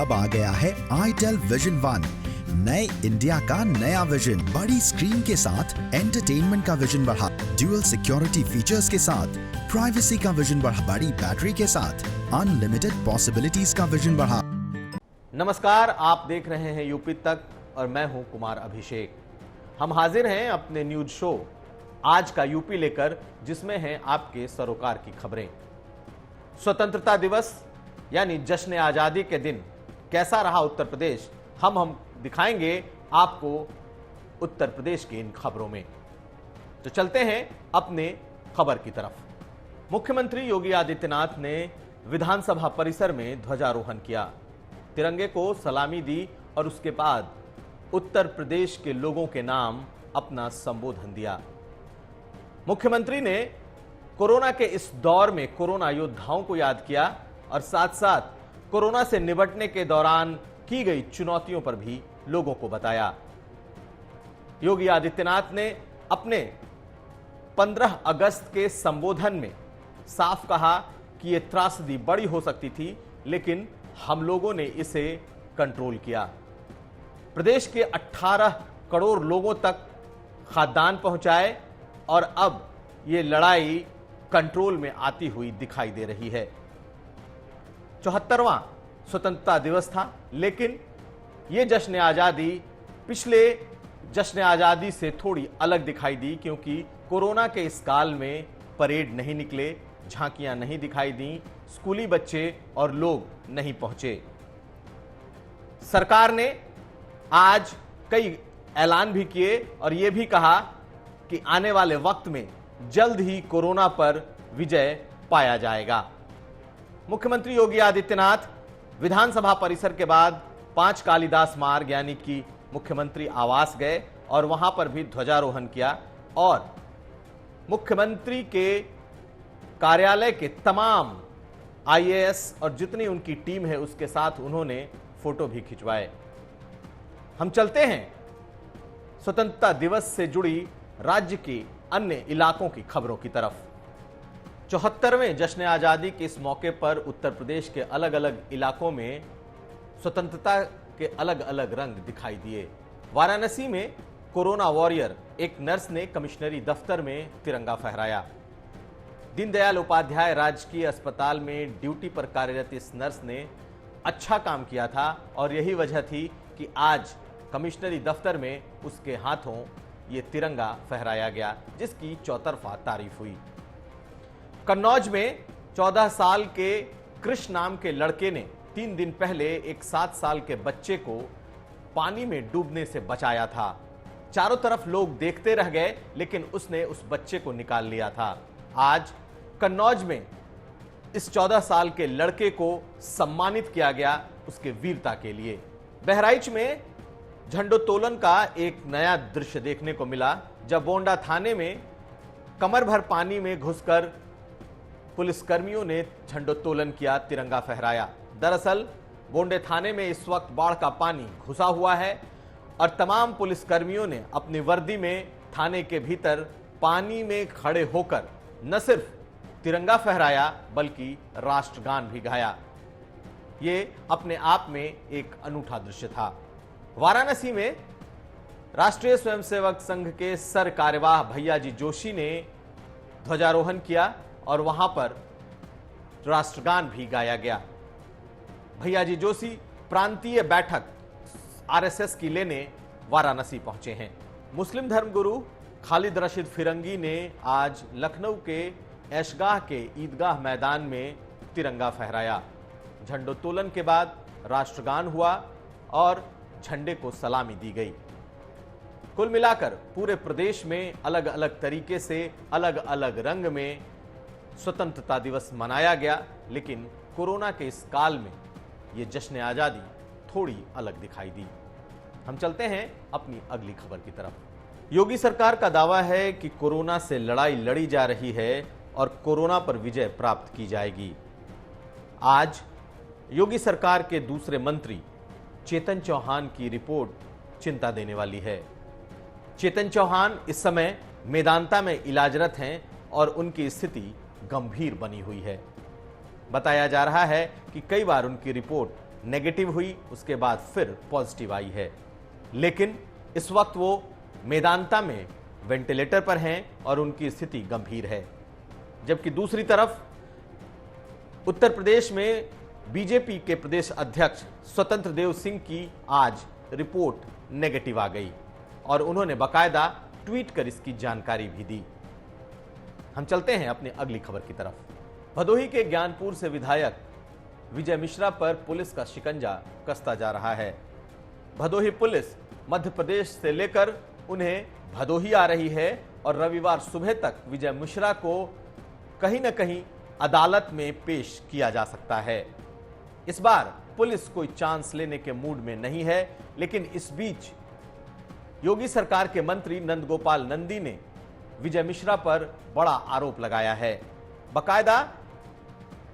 अब आ गया है आईटेल विजन वन, नए इंडिया का नया विजन। बड़ी स्क्रीन के साथ एंटरटेनमेंट का विजन बढ़ा, ड्यूअल सिक्योरिटी फीचर्स के साथ प्राइवेसी का विजन बढ़ा, बड़ी बैटरी के साथ अनलिमिटेड पॉसिबिलिटीज का विजन बढ़ा। नमस्कार, आप देख रहे हैं यूपी तक और मैं हूं कुमार अभिषेक। हम हाजिर हैं अपने न्यूज शो आज का यूपी लेकर, जिसमें हैं आपके सरोकार की खबरें। स्वतंत्रता दिवस यानी जश्न आजादी के दिन कैसा रहा उत्तर प्रदेश, हम दिखाएंगे आपको उत्तर प्रदेश की इन खबरों में। तो चलते हैं अपने खबर की तरफ। मुख्यमंत्री योगी आदित्यनाथ ने विधानसभा परिसर में ध्वजारोहण किया, तिरंगे को सलामी दी और उसके बाद उत्तर प्रदेश के लोगों के नाम अपना संबोधन दिया। मुख्यमंत्री ने कोरोना के इस दौर में कोरोना योद्धाओं को याद किया और साथ साथ कोरोना से निपटने के दौरान की गई चुनौतियों पर भी लोगों को बताया। योगी आदित्यनाथ ने अपने 15 अगस्त के संबोधन में साफ कहा कि यह त्रासदी बड़ी हो सकती थी, लेकिन हम लोगों ने इसे कंट्रोल किया। प्रदेश के 18 करोड़ लोगों तक खाद्यान्न पहुंचाए और अब यह लड़ाई कंट्रोल में आती हुई दिखाई दे रही है। 74वां स्वतंत्रता दिवस था, लेकिन यह जश्न आजादी पिछले जश्न आजादी से थोड़ी अलग दिखाई दी, क्योंकि कोरोना के इस काल में परेड नहीं निकले, झांकियां नहीं दिखाई दी, स्कूली बच्चे और लोग नहीं पहुंचे। सरकार ने आज कई ऐलान भी किए और यह भी कहा कि आने वाले वक्त में जल्द ही कोरोना पर विजय पाया जाएगा। मुख्यमंत्री योगी आदित्यनाथ विधानसभा परिसर के बाद 5 कालिदास मार्ग यानी कि मुख्यमंत्री आवास गए और वहां पर भी ध्वजारोहण किया और मुख्यमंत्री के कार्यालय के तमाम आईएएस और जितनी उनकी टीम है उसके साथ उन्होंने फोटो भी खिंचवाए। हम चलते हैं स्वतंत्रता दिवस से जुड़ी राज्य के अन्य इलाकों की खबरों की तरफ। 74वें जश्न आजादी के इस मौके पर उत्तर प्रदेश के अलग अलग इलाकों में स्वतंत्रता के अलग अलग रंग दिखाई दिए। वाराणसी में कोरोना वॉरियर एक नर्स ने कमिश्नरी दफ्तर में तिरंगा फहराया। दीनदयाल उपाध्याय राजकीय अस्पताल में ड्यूटी पर कार्यरत इस नर्स ने अच्छा काम किया था और यही वजह थी कि आज कमिश्नरी दफ्तर में उसके हाथों ये तिरंगा फहराया गया, जिसकी चौतरफा तारीफ हुई। कन्नौज में 14 साल के कृष्ण नाम के लड़के ने 3 दिन पहले एक 7 साल के बच्चे को पानी में डूबने से बचाया था। चारों तरफ लोग देखते रह गए, लेकिन उसने उस बच्चे को निकाल लिया था। आज कन्नौज में इस 14 साल के लड़के को सम्मानित किया गया उसके वीरता के लिए। बहराइच में झंडोत्तोलन का एक नया दृश्य देखने को मिला, जब बोंडा थाने में कमर भर पानी में घुसकर पुलिसकर्मियों ने झंडोत्तोलन किया, तिरंगा फहराया। दरअसल बोंडे थाने में इस वक्त बाढ़ का पानी घुसा हुआ है और तमाम पुलिसकर्मियों ने अपनी वर्दी में थाने के भीतर पानी में खड़े होकर न सिर्फ तिरंगा फहराया बल्कि राष्ट्रगान भी गाया। ये अपने आप में एक अनूठा दृश्य था। वाराणसी में राष्ट्रीय स्वयंसेवक संघ के सर कार्यवाह भैयाजी जोशी ने ध्वजारोहण किया और वहां पर राष्ट्रगान भी गाया गया। भैयाजी जोशी प्रांतीय बैठक आरएसएस की लेने वाराणसी पहुंचे हैं। मुस्लिम धर्मगुरु खालिद रशीद फिरंगी ने आज लखनऊ के ऐशगाह के ईदगाह मैदान में तिरंगा फहराया। झंडोत्तोलन के बाद राष्ट्रगान हुआ और झंडे को सलामी दी गई। कुल मिलाकर पूरे प्रदेश में अलग अलग तरीके से अलग अलग रंग में स्वतंत्रता दिवस मनाया गया, लेकिन कोरोना के इस काल में यह जश्न आजादी थोड़ी अलग दिखाई दी। हम चलते हैं अपनी अगली खबर की तरफ। योगी सरकार का दावा है कि कोरोना से लड़ाई लड़ी जा रही है और कोरोना पर विजय प्राप्त की जाएगी। आज योगी सरकार के दूसरे मंत्री चेतन चौहान की रिपोर्ट चिंता देने वाली है। चेतन चौहान इस समय मेदांता में इलाजरत हैं और उनकी स्थिति गंभीर बनी हुई है। बताया जा रहा है कि कई बार उनकी रिपोर्ट नेगेटिव हुई, उसके बाद फिर पॉजिटिव आई है। लेकिन इस वक्त वो मेदांता में वेंटिलेटर पर हैं और उनकी स्थिति गंभीर है। जबकि दूसरी तरफ उत्तर प्रदेश में बीजेपी के प्रदेश अध्यक्ष स्वतंत्र देव सिंह की आज रिपोर्ट नेगेटिव आ गई और उन्होंने बाकायदा ट्वीट कर इसकी जानकारी भी दी। हम चलते हैं अपनी अगली खबर की तरफ। भदोही के ज्ञानपुर से विधायक विजय मिश्रा पर पुलिस का शिकंजा कसता जा रहा है। भदोही पुलिस मध्य प्रदेश से लेकर उन्हें भदोही आ रही है और रविवार सुबह तक विजय मिश्रा को कहीं न कहीं अदालत में पेश किया जा सकता है। इस बार पुलिस कोई चांस लेने के मूड में नहीं है, लेकिन इस बीच योगी सरकार के मंत्री नंदगोपाल नंदी ने विजय मिश्रा पर बड़ा आरोप लगाया है। बाकायदा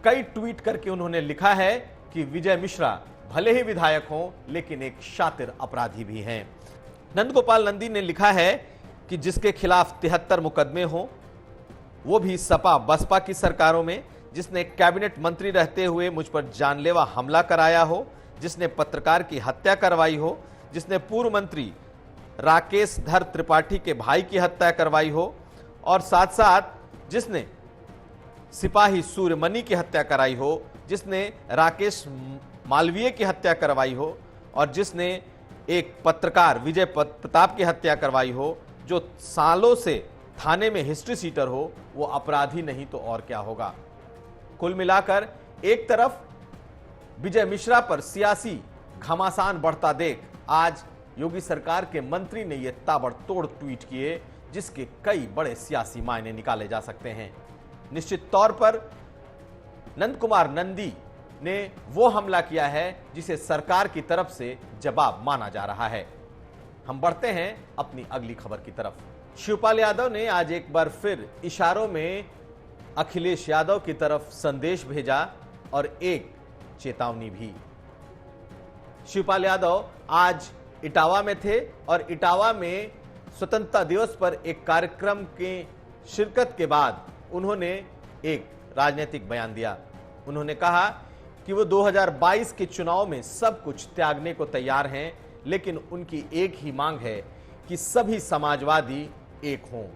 कई ट्वीट करके उन्होंने लिखा है कि विजय मिश्रा भले ही विधायक हों, लेकिन एक शातिर अपराधी भी हैं। नंदगोपाल नंदी ने लिखा है कि जिसके खिलाफ 73 मुकदमे हों, वो भी सपा बसपा की सरकारों में, जिसने कैबिनेट मंत्री रहते हुए मुझ पर जानलेवा हमला कराया हो, जिसने पत्रकार की हत्या करवाई हो, जिसने पूर्व मंत्री राकेश धर त्रिपाठी के भाई की हत्या करवाई हो और साथ साथ जिसने सिपाही सूर्यमणि की हत्या कराई हो, जिसने राकेश मालवीय की हत्या करवाई हो और जिसने एक पत्रकार विजय प्रताप की हत्या करवाई हो, जो सालों से थाने में हिस्ट्री सीटर हो, वो अपराधी नहीं तो और क्या होगा। कुल मिलाकर एक तरफ विजय मिश्रा पर सियासी घमासान बढ़ता देख आज योगी सरकार के मंत्री ने यह ताबड़तोड़ ट्वीट किए, जिसके कई बड़े सियासी मायने निकाले जा सकते हैं। निश्चित तौर पर नंद कुमार नंदी ने वो हमला किया है जिसे सरकार की तरफ से जवाब माना जा रहा है। हम बढ़ते हैं अपनी अगली खबर की तरफ। शिवपाल यादव ने आज एक बार फिर इशारों में अखिलेश यादव की तरफ संदेश भेजा और एक चेतावनी भी। शिवपाल यादव आज इटावा में थे और इटावा में स्वतंत्रता दिवस पर एक कार्यक्रम के शिरकत के बाद उन्होंने एक राजनीतिक बयान दिया। उन्होंने कहा कि वो 2022 के चुनाव में सब कुछ त्यागने को तैयार हैं, लेकिन उनकी एक ही मांग है कि सभी समाजवादी एक हों।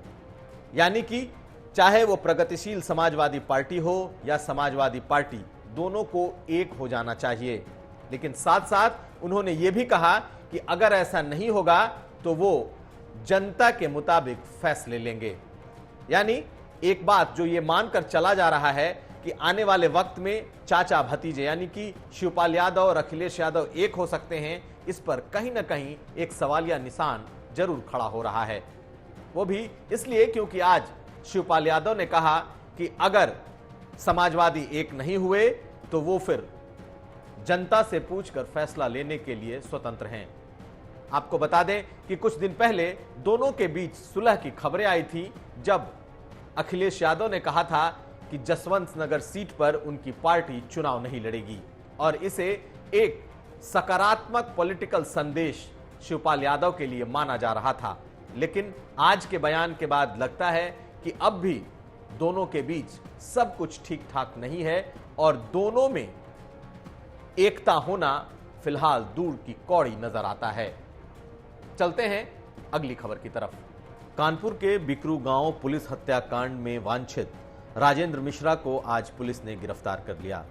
यानी कि चाहे वो प्रगतिशील समाजवादी पार्टी हो या समाजवादी पार्टी, दोनों को एक हो जाना चाहिए। लेकिन साथ साथ उन्होंने ये भी कहा कि अगर ऐसा नहीं होगा तो वो जनता के मुताबिक फैसले लेंगे। यानी एक बात जो ये मानकर चला जा रहा है कि आने वाले वक्त में चाचा भतीजे यानी कि शिवपाल यादव और अखिलेश यादव एक हो सकते हैं, इस पर कहीं ना कहीं एक सवालिया निशान जरूर खड़ा हो रहा है। वो भी इसलिए क्योंकि आज शिवपाल यादव ने कहा कि अगर समाजवादी एक नहीं हुए तो वो फिर जनता से पूछकर फैसला लेने के लिए स्वतंत्र हैं। आपको बता दें कि कुछ दिन पहले दोनों के बीच सुलह की खबरें आई थी, जब अखिलेश यादव ने कहा था कि जसवंत नगर सीट पर उनकी पार्टी चुनाव नहीं लड़ेगी और इसे एक सकारात्मक पॉलिटिकल संदेश शिवपाल यादव के लिए माना जा रहा था। लेकिन आज के बयान के बाद लगता है कि अब भी दोनों के बीच सब कुछ ठीक ठाक नहीं है और दोनों में एकता होना फिलहाल दूर की कौड़ी नजर आता है। चलते हैं अगली खबर की तरफ। कानपुर के बिकरू गांव पुलिस हत्याकांड में वांछित राजेंद्र मिश्रा को आज पुलिस ने गिरफ्तार कर लिया।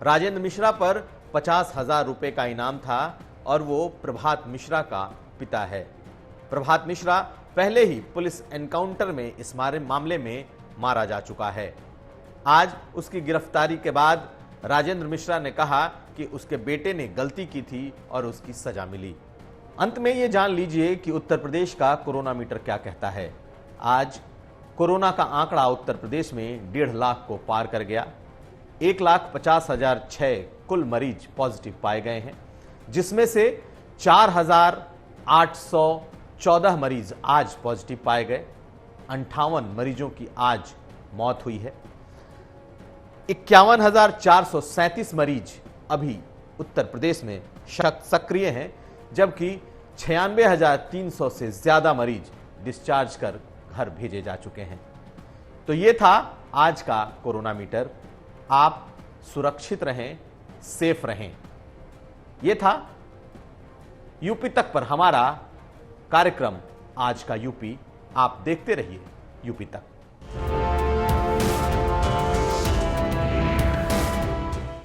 राजेंद्र मिश्रा पर 50,000 रुपए का इनाम था और वो प्रभात मिश्रा का पिता है। प्रभात मिश्रा पहले ही पुलिस एनकाउंटर में इस मामले में मारा जा चुका है। आज उसकी गिरफ्तारी के बाद राजेंद्र मिश्रा ने कहा कि उसके बेटे ने गलती की थी और उसकी सजा मिली। अंत में ये जान लीजिए कि उत्तर प्रदेश का कोरोना मीटर क्या कहता है। आज कोरोना का आंकड़ा उत्तर प्रदेश में 1.5 लाख को पार कर गया। 1,50,006 कुल मरीज पॉजिटिव पाए गए हैं, जिसमें से 4,814 मरीज आज पॉजिटिव पाए गए। 58 मरीजों की आज मौत हुई है। 51,437 मरीज अभी उत्तर प्रदेश में सक्रिय हैं, जबकि 96,300 से ज्यादा मरीज डिस्चार्ज कर घर भेजे जा चुके हैं। तो ये था आज का कोरोना मीटर। आप सुरक्षित रहें, सेफ रहें। यह था यूपी तक पर हमारा कार्यक्रम आज का यूपी। आप देखते रहिए यूपी तक।